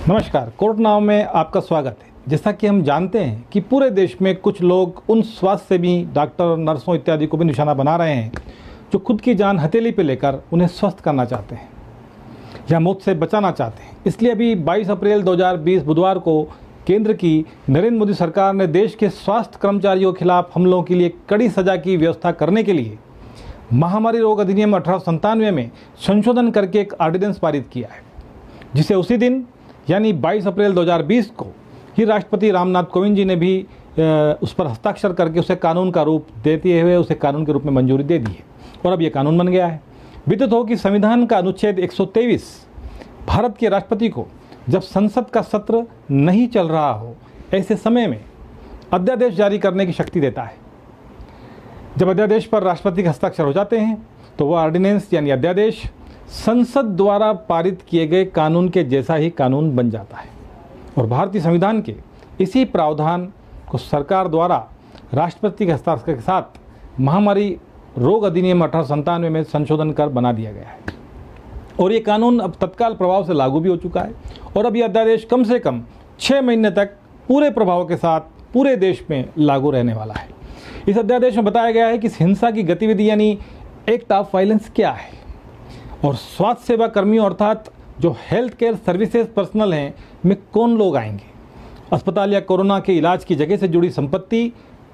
नमस्कार, कोर्ट नाव में आपका स्वागत है। जैसा कि हम जानते हैं कि पूरे देश में कुछ लोग उन स्वास्थ्य सेवी, डॉक्टर, नर्सों इत्यादि को भी निशाना बना रहे हैं जो खुद की जान हथेली पे लेकर उन्हें स्वस्थ करना चाहते हैं या मौत से बचाना चाहते हैं। इसलिए अभी 22 अप्रैल 2020 बुधवार को केंद्र की नरेंद्र मोदी सरकार ने देश के स्वास्थ्य कर्मचारियों के खिलाफ हमलों के लिए कड़ी सजा की व्यवस्था करने के लिए महामारी रोग अधिनियम 1897 में संशोधन करके एक ऑर्डिनेंस पारित किया है, जिसे उसी दिन यानी 22 अप्रैल 2020 को ही राष्ट्रपति रामनाथ कोविंद जी ने भी उस पर हस्ताक्षर करके उसे कानून का रूप देते हुए उसे कानून के रूप में मंजूरी दे दी है और अब यह कानून बन गया है। विदित हो कि संविधान का अनुच्छेद 123 भारत के राष्ट्रपति को जब संसद का सत्र नहीं चल रहा हो ऐसे समय में अध्यादेश जारी करने की शक्ति देता है। जब अध्यादेश पर राष्ट्रपति के हस्ताक्षर हो जाते हैं तो वह ऑर्डिनेंस यानी अध्यादेश संसद द्वारा पारित किए गए कानून के जैसा ही कानून बन जाता है और भारतीय संविधान के इसी प्रावधान को सरकार द्वारा राष्ट्रपति के हस्ताक्षर के साथ महामारी रोग अधिनियम 1897 में संशोधन कर बना दिया गया है और ये कानून अब तत्काल प्रभाव से लागू भी हो चुका है और अब ये अध्यादेश कम से कम 6 महीने तक पूरे प्रभाव के साथ पूरे देश में लागू रहने वाला है। इस अध्यादेश में बताया गया है कि हिंसा की गतिविधि यानी एक्ट ऑफ वायलेंस क्या है और स्वास्थ्य सेवा कर्मियों अर्थात जो हेल्थ केयर सर्विसेज पर्सनल हैं में कौन लोग आएंगे, अस्पताल या कोरोना के इलाज की जगह से जुड़ी संपत्ति,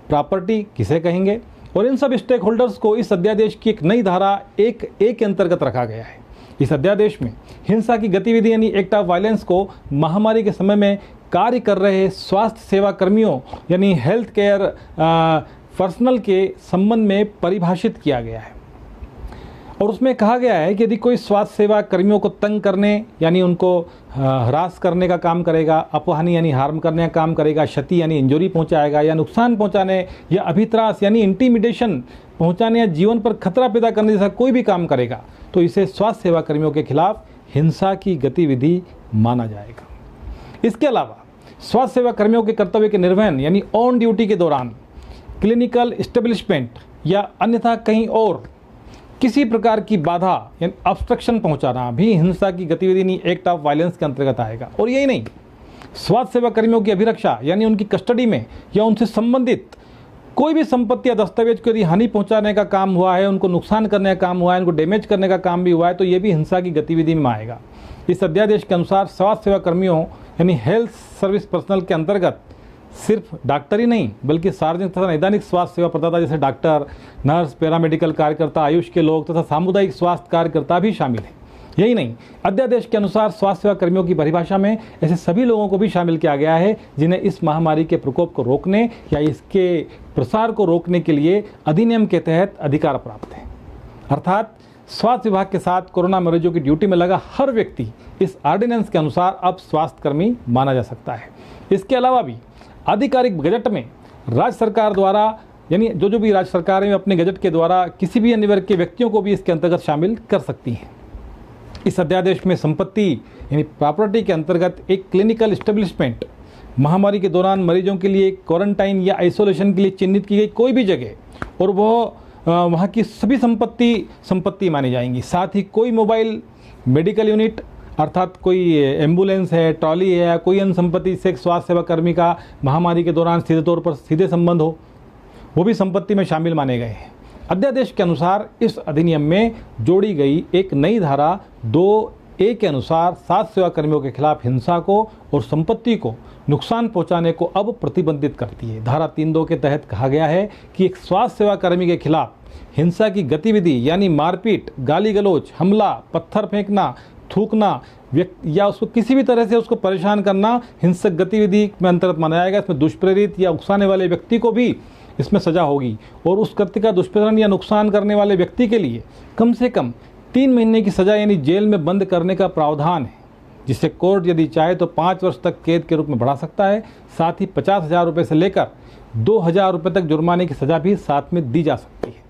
प्रॉपर्टी किसे कहेंगे और इन सब स्टेक होल्डर्स को इस अध्यादेश की एक नई धारा 1A के अंतर्गत रखा गया है। इस अध्यादेश में हिंसा की गतिविधि यानी एक्ट ऑफ वायलेंस को महामारी के समय में कार्य कर रहे स्वास्थ्य सेवा कर्मियों यानी हेल्थ केयर पर्सनल के संबंध में परिभाषित किया गया है और उसमें कहा गया है कि यदि कोई स्वास्थ्य सेवा कर्मियों को तंग करने यानी उनको हरास करने का काम करेगा, अपहानि यानी हार्म करने का काम करेगा, क्षति यानी इंजरी पहुंचाएगा या नुकसान पहुंचाने या अभित्रास यानी इंटीमिडेशन पहुंचाने या जीवन पर खतरा पैदा करने जैसा कोई भी काम करेगा तो इसे स्वास्थ्य सेवा कर्मियों के खिलाफ हिंसा की गतिविधि माना जाएगा। इसके अलावा स्वास्थ्य सेवा कर्मियों के कर्तव्य के निर्वहन यानी ऑन ड्यूटी के दौरान क्लिनिकल एस्टेब्लिशमेंट या अन्यथा कहीं और किसी प्रकार की बाधा यानी ऑब्स्ट्रक्शन पहुंचाना भी हिंसा की गतिविधि यानी एक्ट ऑफ वायलेंस के अंतर्गत आएगा। और यही नहीं, स्वास्थ्य सेवा कर्मियों की अभिरक्षा यानी उनकी कस्टडी में या उनसे संबंधित कोई भी संपत्ति या दस्तावेज को यदि हानि पहुंचाने का काम हुआ है, उनको नुकसान करने का काम हुआ है, उनको डैमेज करने का काम भी हुआ है तो ये भी हिंसा की गतिविधि में आएगा। इस अध्यादेश के अनुसार स्वास्थ्य सेवा कर्मियों यानी हेल्थ सर्विस पर्सनल के अंतर्गत सिर्फ डॉक्टर ही नहीं बल्कि सार्वजनिक तथा नैदानिक स्वास्थ्य सेवा प्रदाता जैसे डॉक्टर, नर्स, पैरामेडिकल कार्यकर्ता, आयुष के लोग तथा सामुदायिक स्वास्थ्य कार्यकर्ता भी शामिल हैं। यही नहीं, अध्यादेश के अनुसार स्वास्थ्य सेवा कर्मियों की परिभाषा में ऐसे सभी लोगों को भी शामिल किया गया है जिन्हें इस महामारी के प्रकोप को रोकने या इसके प्रसार को रोकने के लिए अधिनियम के तहत अधिकार प्राप्त है। अर्थात स्वास्थ्य विभाग के साथ कोरोना मरीजों की ड्यूटी में लगा हर व्यक्ति इस ऑर्डिनेंस के अनुसार अब स्वास्थ्य कर्मी माना जा सकता है। इसके अलावा भी आधिकारिक गजट में राज्य सरकार द्वारा यानी जो भी राज्य सरकारें अपने गजट के द्वारा किसी भी अन्य वर्ग के व्यक्तियों को भी इसके अंतर्गत शामिल कर सकती हैं। इस अध्यादेश में संपत्ति यानी प्रॉपर्टी के अंतर्गत एक क्लिनिकल एस्टेब्लिशमेंट, महामारी के दौरान मरीजों के लिए क्वारंटाइन या आइसोलेशन के लिए चिन्हित की गई कोई भी जगह और वह वहाँ की सभी संपत्ति मानी जाएंगी। साथ ही कोई मोबाइल मेडिकल यूनिट अर्थात कोई एम्बुलेंस है, ट्रॉली है या कोई अन्य संपत्ति से स्वास्थ्य सेवा कर्मी का महामारी के दौरान सीधे तौर पर सीधे संबंध हो, वो भी संपत्ति में शामिल माने गए हैं। अध्यादेश के अनुसार इस अधिनियम में जोड़ी गई एक नई धारा 2A के अनुसार स्वास्थ्य सेवा कर्मियों के खिलाफ हिंसा को और संपत्ति को नुकसान पहुंचाने को अब प्रतिबंधित करती है। धारा 3(2) के तहत कहा गया है कि एक स्वास्थ्य सेवा कर्मी के खिलाफ हिंसा की गतिविधि यानी मारपीट, गाली गलौज, हमला, पत्थर फेंकना, थूकना या उसको किसी भी तरह से उसको परेशान करना हिंसक गतिविधि में अंतर्गत माना जाएगा। इसमें दुष्प्रेरित या उकसाने वाले व्यक्ति को भी इसमें सजा होगी और उस कृत्य का दुष्प्रेरण या नुकसान करने वाले व्यक्ति के लिए कम से कम 3 महीने की सजा यानी जेल में बंद करने का प्रावधान है, जिसे कोर्ट यदि चाहे तो 5 वर्ष तक कैद के रूप में बढ़ा सकता है। साथ ही 50,000 रुपये से लेकर 2,000 रुपये तक जुर्माने की सजा भी साथ में दी जा सकती है।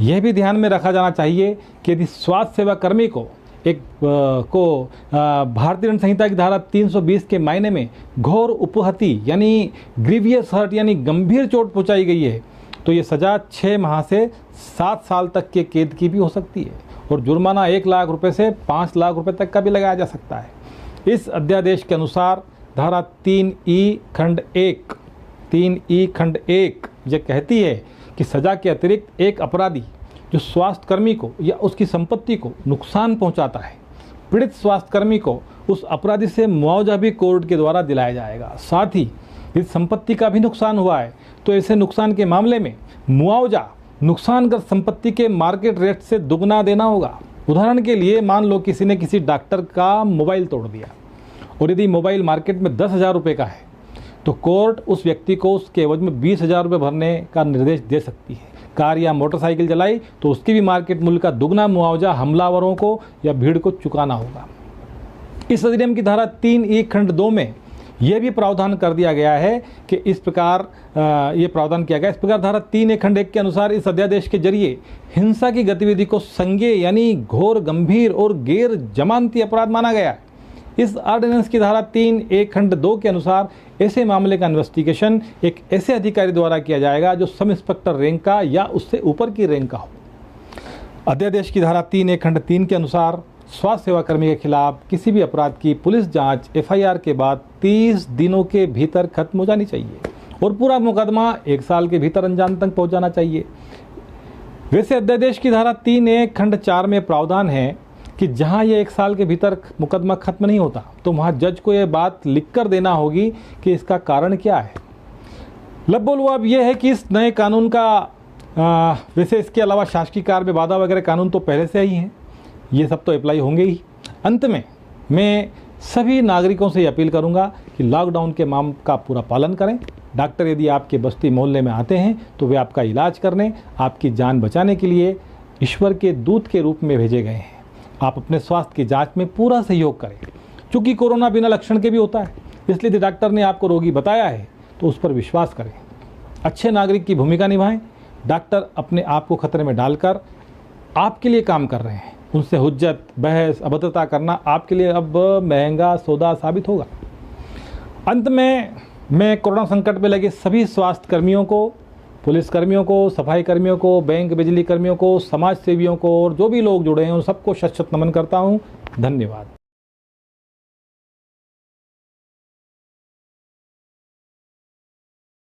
यह भी ध्यान में रखा जाना चाहिए कि यदि स्वास्थ्य सेवा कर्मी को भारतीय दंड संहिता की धारा 320 के मायने में घोर उपहति यानी ग्रीवियस हर्ट यानी गंभीर चोट पहुंचाई गई है तो ये सज़ा 6 माह से 7 साल तक के कैद की भी हो सकती है और जुर्माना 1 लाख रुपए से 5 लाख रुपए तक का भी लगाया जा सकता है। इस अध्यादेश के अनुसार धारा 3E खंड 1 यह कहती है कि सजा के अतिरिक्त एक अपराधी जो स्वास्थ्यकर्मी को या उसकी संपत्ति को नुकसान पहुंचाता है, पीड़ित स्वास्थ्यकर्मी को उस अपराधी से मुआवजा भी कोर्ट के द्वारा दिलाया जाएगा। साथ ही यदि संपत्ति का भी नुकसान हुआ है तो ऐसे नुकसान के मामले में मुआवजा नुकसानग्रस्त संपत्ति के मार्केट रेट से दुगना देना होगा। उदाहरण के लिए मान लो किसी ने किसी डॉक्टर का मोबाइल तोड़ दिया और यदि मोबाइल मार्केट में 10,000 रुपये का है तो कोर्ट उस व्यक्ति को उसके एवज में 20,000 रुपये भरने का निर्देश दे सकती है। कार या मोटरसाइकिल जलाई तो उसकी भी मार्केट मूल्य का दुगना मुआवजा हमलावरों को या भीड़ को चुकाना होगा। इस अधिनियम की धारा 3E खंड 2 में यह भी प्रावधान कर दिया गया है कि इस प्रकार ये प्रावधान किया गया। इस प्रकार धारा 3A खंड 1 के अनुसार इस अध्यादेश के जरिए हिंसा की गतिविधि को संज्ञेय यानी घोर, गंभीर और गैर जमानती अपराध माना गया है। इस ऑर्डिनेंस की धारा 3A खंड 2 के अनुसार ऐसे मामले का इन्वेस्टिगेशन एक ऐसे अधिकारी द्वारा किया जाएगा जो सब इंस्पेक्टर रैंक का या उससे ऊपर की रैंक का हो। अध्यादेश की धारा 3A खंड 3 के अनुसार स्वास्थ्य सेवाकर्मी के खिलाफ किसी भी अपराध की पुलिस जांच FIR के बाद 30 दिनों के भीतर खत्म हो जानी चाहिए और पूरा मुकदमा 1 साल के भीतर अंजाम तक पहुंचाना चाहिए। वैसे अध्यादेश की धारा 3A खंड 4 में प्रावधान है कि जहां ये 1 साल के भीतर मुकदमा खत्म नहीं होता तो वहां जज को यह बात लिखकर देना होगी कि इसका कारण क्या है। लबोलवाब यह है कि इस नए कानून का वैसे इसके अलावा शासकीय कार्य में बाधा वगैरह कानून तो पहले से ही हैं, ये सब तो अप्लाई होंगे ही। अंत में मैं सभी नागरिकों से अपील करूंगा कि लॉकडाउन के माम का पूरा पालन करें। डॉक्टर यदि आपके बस्ती मोहल्ले में आते हैं तो वे आपका इलाज करने, आपकी जान बचाने के लिए ईश्वर के दूत के रूप में भेजे गए हैं। आप अपने स्वास्थ्य की जांच में पूरा सहयोग करें। चूँकि कोरोना बिना लक्षण के भी होता है, इसलिए यदि डॉक्टर ने आपको रोगी बताया है तो उस पर विश्वास करें। अच्छे नागरिक की भूमिका निभाएं। डॉक्टर अपने आप को खतरे में डालकर आपके लिए काम कर रहे हैं। उनसे हुज्जत, बहस, अभद्रता करना आपके लिए अब महंगा सौदा साबित होगा। अंत में मैं कोरोना संकट में लगे सभी स्वास्थ्य कर्मियों को, पुलिस कर्मियों को, सफाई कर्मियों को, बैंक बिजली कर्मियों को, समाज सेवियों को और जो भी लोग जुड़े हैं उन सबको शत शत नमन करता हूँ। धन्यवाद।